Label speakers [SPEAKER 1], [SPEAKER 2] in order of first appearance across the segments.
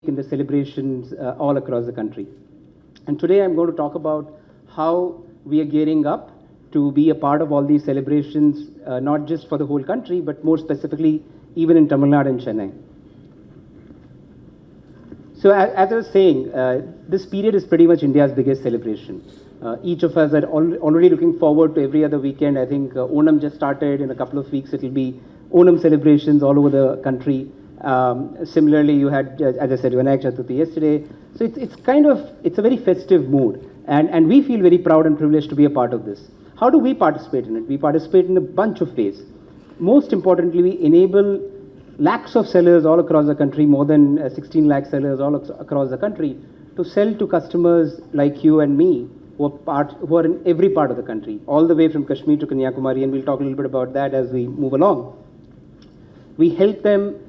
[SPEAKER 1] in the celebrations all across the country. And today I'm going to talk about how we are gearing up to be a part of all these celebrations, not just for the whole country, but more specifically even in Tamil Nadu and Chennai. So as I was saying, this period is pretty much India's biggest celebration. Each of us are already looking forward to every other weekend. I think Onam just started. In a couple of weeks, it will be Onam celebrations all over the country. Similarly, you had, as I said, Vinayak Chaturthi yesterday. So it's a very festive mood. And we feel very proud and privileged to be a part of this. How do we participate in it? We participate in a bunch of ways. Most importantly, we enable lakhs of sellers all across the country, more than 16 lakh sellers all across the country, to sell to customers like you and me who are in every part of the country, all the way from Kashmir to Kanyakumari, and we'll talk a little bit about that as we move along. We help them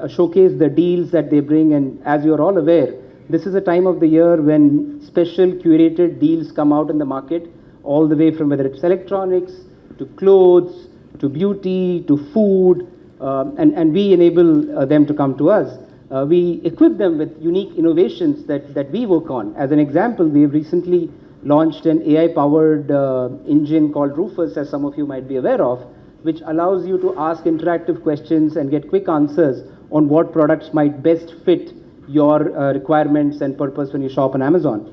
[SPEAKER 1] showcase the deals that they bring, and as you're all aware, this is a time of the year when special curated deals come out in the market, all the way from whether it's electronics, to clothes, to beauty, to food, and we enable them to come to us. We equip them with unique innovations that we work on. As an example, we have recently launched an AI-powered engine called Rufus, as some of you might be aware of, which allows you to ask interactive questions and get quick answers on what products might best fit your requirements and purpose when you shop on Amazon.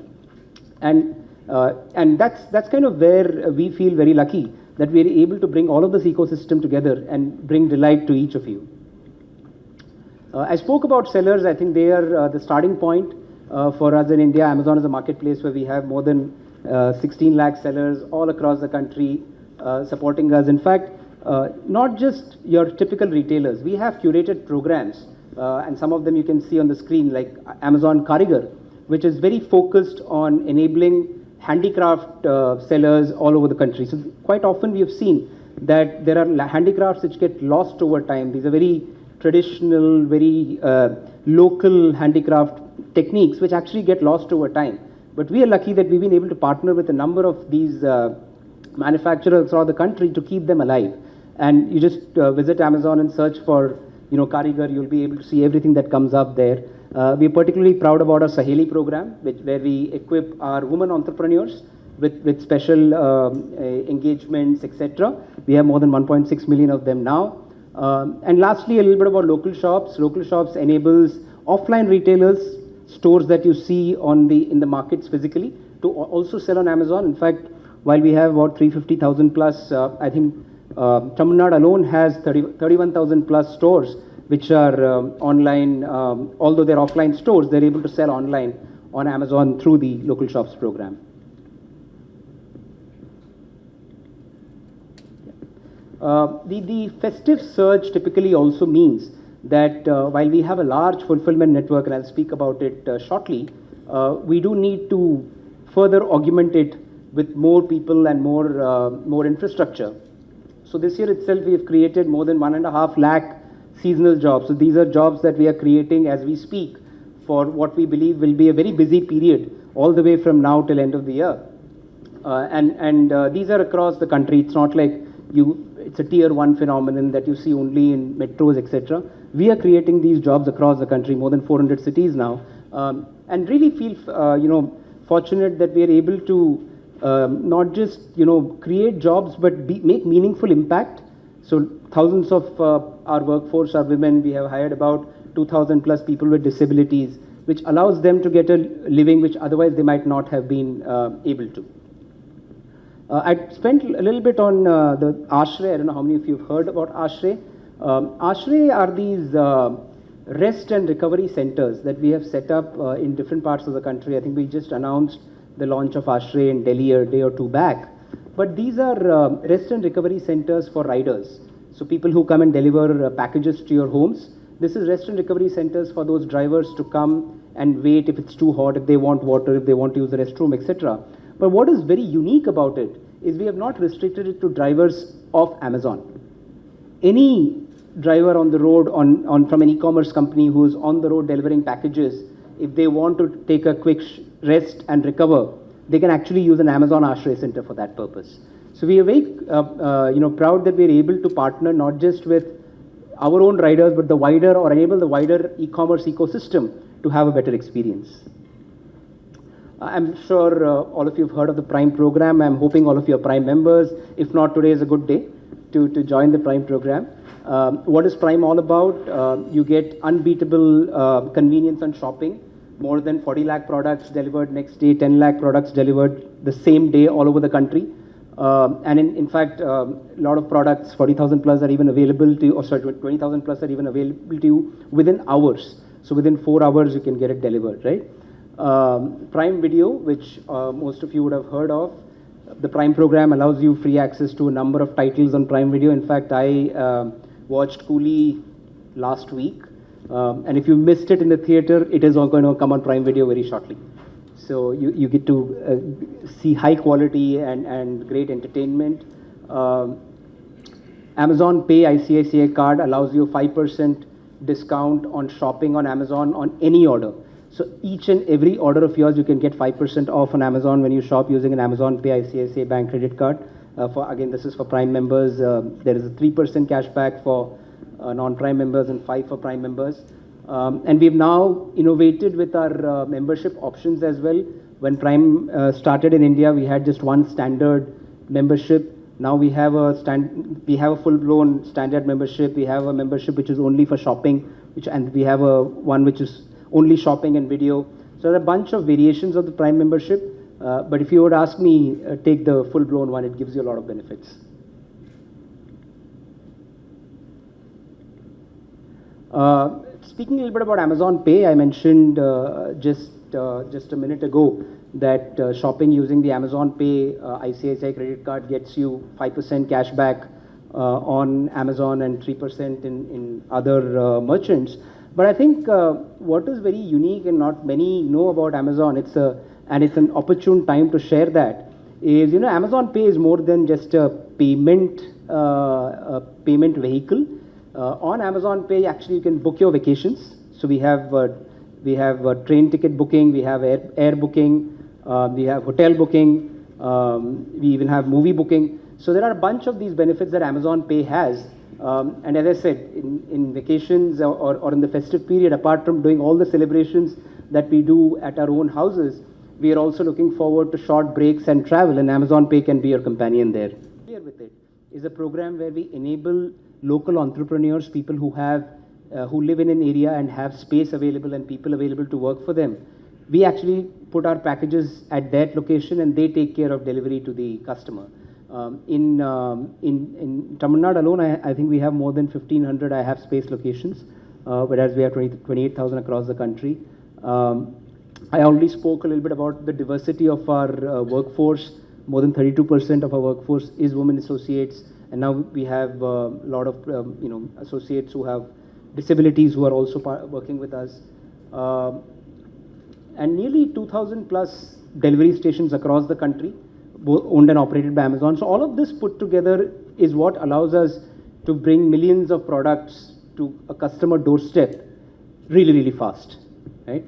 [SPEAKER 1] And that's kind of where we feel very lucky that we are able to bring all of this ecosystem together and bring delight to each of you. I spoke about sellers. I think they are the starting point for us in India. Amazon is a marketplace where we have more than 16 lakh sellers all across the country supporting us. In fact, not just your typical retailers. We have curated programs, and some of them you can see on the screen, like Amazon Karigar, which is very focused on enabling handicraft sellers all over the country. So quite often we have seen that there are handicrafts which get lost over time. These are very traditional, very local handicraft techniques which actually get lost over time. But we are lucky that we've been able to partner with a number of these manufacturers throughout the country to keep them alive. And you just visit Amazon and search for, Karigar, you'll be able to see everything that comes up there. We are particularly proud about our Saheli program, where we equip our women entrepreneurs with special engagements, etc. We have more than 1.6 million of them now. And lastly, a little bit about local shops. Local shops enables offline retailers, stores that you see in the markets physically, to also sell on Amazon. In fact, while we have about 350,000 plus, I think Tamil Nadu alone has 31,000 plus stores which are online. Although they're offline stores, they're able to sell online on Amazon through the local shops program. The festive surge typically also means that while we have a large fulfillment network, and I'll speak about it shortly, we do need to further augment it with more people and more infrastructure. So this year itself, we have created more than 1.5 lakh seasonal jobs. So these are jobs that we are creating as we speak for what we believe will be a very busy period all the way from now till end of the year. And these are across the country. It's not like it's a tier 1 phenomenon that you see only in metros, etc. We are creating these jobs across the country, more than 400 cities now, and really feel fortunate that we are able to not just create jobs but make meaningful impact. So thousands of our workforce are women. We have hired about 2,000 plus people with disabilities, which allows them to get a living which otherwise they might not have been able to. I spent a little bit on the Ashray. I don't know how many of you have heard about Ashray. Ashray are these rest and recovery centers that we have set up in different parts of the country. I think we just announced the launch of Ashray in Delhi a day or two back. But these are rest and recovery centers for riders. So people who come and deliver packages to your homes. This is rest and recovery centers for those drivers to come and wait if it's too hot, if they want water, if they want to use the restroom, etc. But what is very unique about it is we have not restricted it to drivers of Amazon. Any driver on the road from an e-commerce company who's on the road delivering packages, if they want to take a quick rest and recover, they can actually use an Amazon Ashray Center for that purpose. So we are very proud that we are able to partner not just with our own riders, but the wider or enable the wider e-commerce ecosystem to have a better experience. I'm sure all of you have heard of the Prime program. I'm hoping all of you are Prime members. If not, today is a good day to join the Prime program. What is Prime all about? You get unbeatable convenience on shopping. More than 40 lakh products delivered next day, 10 lakh products delivered the same day all over the country. And in fact, a lot of products, 40,000 plus, are even available to you, or sorry, 20,000 plus are even available to you within hours. So within 4 hours, you can get it delivered, right? Prime Video, which most of you would have heard of. The Prime program allows you free access to a number of titles on Prime Video. In fact, I watched Coolie last week. And if you missed it in the theater, it is all going to come on Prime Video very shortly. So you get to see high quality and great entertainment. Amazon Pay ICICI card allows you 5% discount on shopping on Amazon on any order. So each and every order of yours, you can get 5% off on Amazon when you shop using an Amazon Pay ICICI Bank credit card. Again, this is for Prime members. There is a 3% cashback for non-Prime members and 5% for Prime members. And we've now innovated with our membership options as well. When Prime started in India, we had just one standard membership. Now we have a full-blown standard membership. We have a membership which is only for shopping, and we have one which is only shopping and video. So there are a bunch of variations of the Prime membership. But if you would ask me, take the full-blown one. It gives you a lot of benefits. Speaking a little bit about Amazon Pay, I mentioned just a minute ago that shopping using the Amazon Pay ICICI credit card gets you 5% cash back on Amazon and 3% in other merchants. But I think what is very unique and not many know about Amazon, it's an opportune time to share that, is, Amazon Pay is more than just a payment vehicle. On Amazon Pay, actually, you can book your vacations. So we have train ticket booking, we have air booking, we have hotel booking, we even have movie booking. So there are a bunch of these benefits that Amazon Pay has. And as I said, in vacations or in the festive period, apart from doing all the celebrations that we do at our own houses, we are also looking forward to short breaks and travel, and Amazon Pay can be your companion there. Here with it is a program where we enable local entrepreneurs, people who live in an area and have space available and people available to work for them. We actually put our packages at that location and they take care of delivery to the customer. In Tamil Nadu alone, I think we have more than 1,500 I have space locations, whereas we have 28,000 across the country. I already spoke a little bit about the diversity of our workforce. More than 32% of our workforce is women associates. And now we have a lot of associates who have disabilities who are also working with us. And nearly 2,000 plus delivery stations across the country, both owned and operated by Amazon. So all of this put together is what allows us to bring millions of products to a customer doorstep really, really fast, right?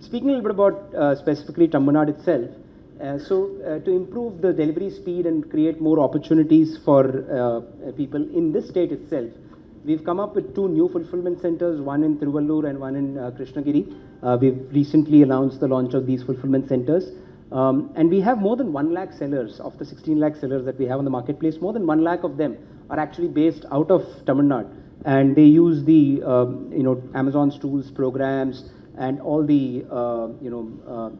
[SPEAKER 1] Speaking a little bit about specifically Tamil Nadu itself, to improve the delivery speed and create more opportunities for people in this state itself, we've come up with 2 new fulfillment centers, one in Tiruvallur and one in Krishnagiri. We've recently announced the launch of these fulfillment centers. And we have more than 1 lakh sellers. Of the 16 lakh sellers that we have on the marketplace, more than 1 lakh of them are actually based out of Tamil Nadu. And they use the Amazon's tools, programs, and all the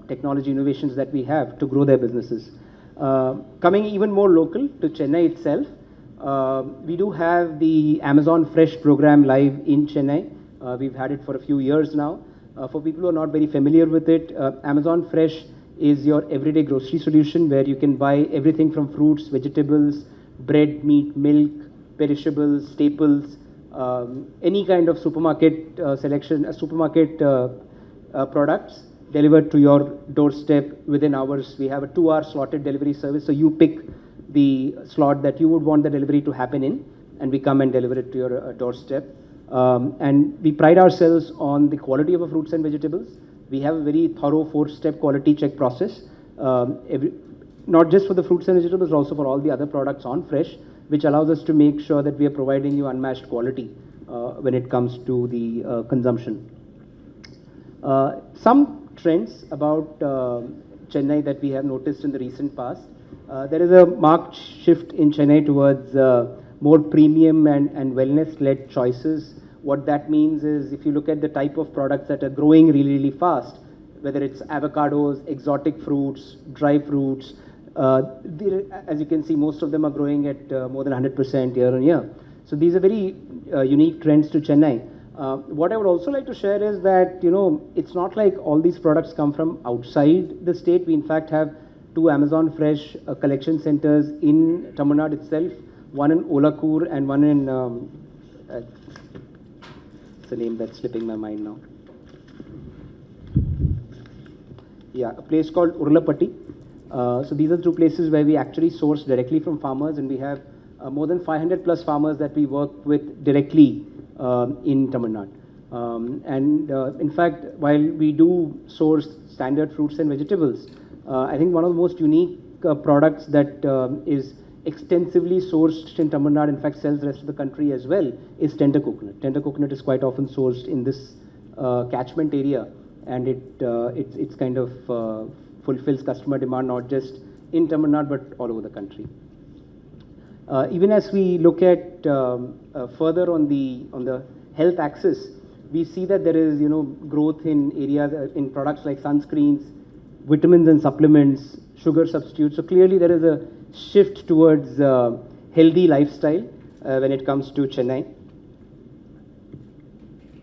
[SPEAKER 1] technology innovations that we have to grow their businesses. Coming even more local to Chennai itself, we do have the Amazon Fresh program live in Chennai. We've had it for a few years now. For people who are not very familiar with it, Amazon Fresh is your everyday grocery solution where you can buy everything from fruits, vegetables, bread, meat, milk, perishables, staples, any kind of supermarket selection, supermarket products delivered to your doorstep within hours. We have a 2-hour slotted delivery service, so you pick the slot that you would want the delivery to happen in, and we come and deliver it to your doorstep. And we pride ourselves on the quality of our fruits and vegetables. We have a very thorough 4-step quality check process, not just for the fruits and vegetables, also for all the other products on Fresh, which allows us to make sure that we are providing you unmatched quality when it comes to the consumption. Some trends about Chennai that we have noticed in the recent past. There is a marked shift in Chennai towards more premium and wellness-led choices. What that means is if you look at the type of products that are growing really, really fast, whether it's avocados, exotic fruits, dry fruits, as you can see, most of them are growing at more than 100% year on year. So these are very unique trends to Chennai. What I would also like to share is that, it's not like all these products come from outside the state. We in fact have 2 Amazon Fresh collection centers in Tamil Nadu itself, one in Olakur and one in, it's a name that's slipping my mind now. Yeah, a place called Urlapatti. So these are 2 places where we actually source directly from farmers, and we have more than 500 plus farmers that we work with directly in Tamil Nadu. In fact, while we do source standard fruits and vegetables, I think one of the most unique products that is extensively sourced in Tamil Nadu, in fact sells the rest of the country as well, is tender coconut. Tender coconut is quite often sourced in this catchment area, and it's kind of fulfills customer demand not just in Tamil Nadu but all over the country. Even as we look at further on the health axis, we see that there is growth in areas in products like sunscreens, vitamins and supplements, sugar substitutes. So clearly there is a shift towards healthy lifestyle when it comes to Chennai.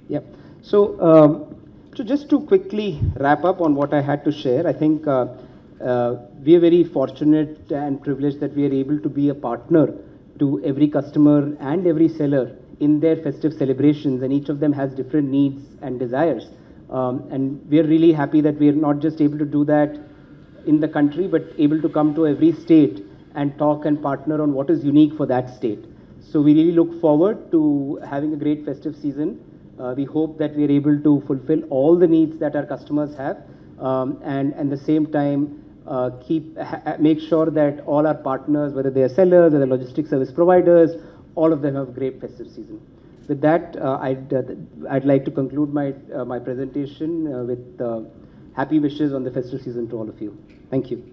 [SPEAKER 1] Yeah. So just to quickly wrap up on what I had to share, I think we are very fortunate and privileged that we are able to be a partner to every customer and every seller in their festive celebrations, and each of them has different needs and desires. And we are really happy that we are not just able to do that in the country, but able to come to every state and talk and partner on what is unique for that state. So we really look forward to having a great festive season. We hope that we are able to fulfill all the needs that our customers have, and at the same time make sure that all our partners, whether they are sellers or the logistics service providers, all of them have a great festive season. With that, I'd like to conclude my presentation with happy wishes on the festive season to all of you. Thank you.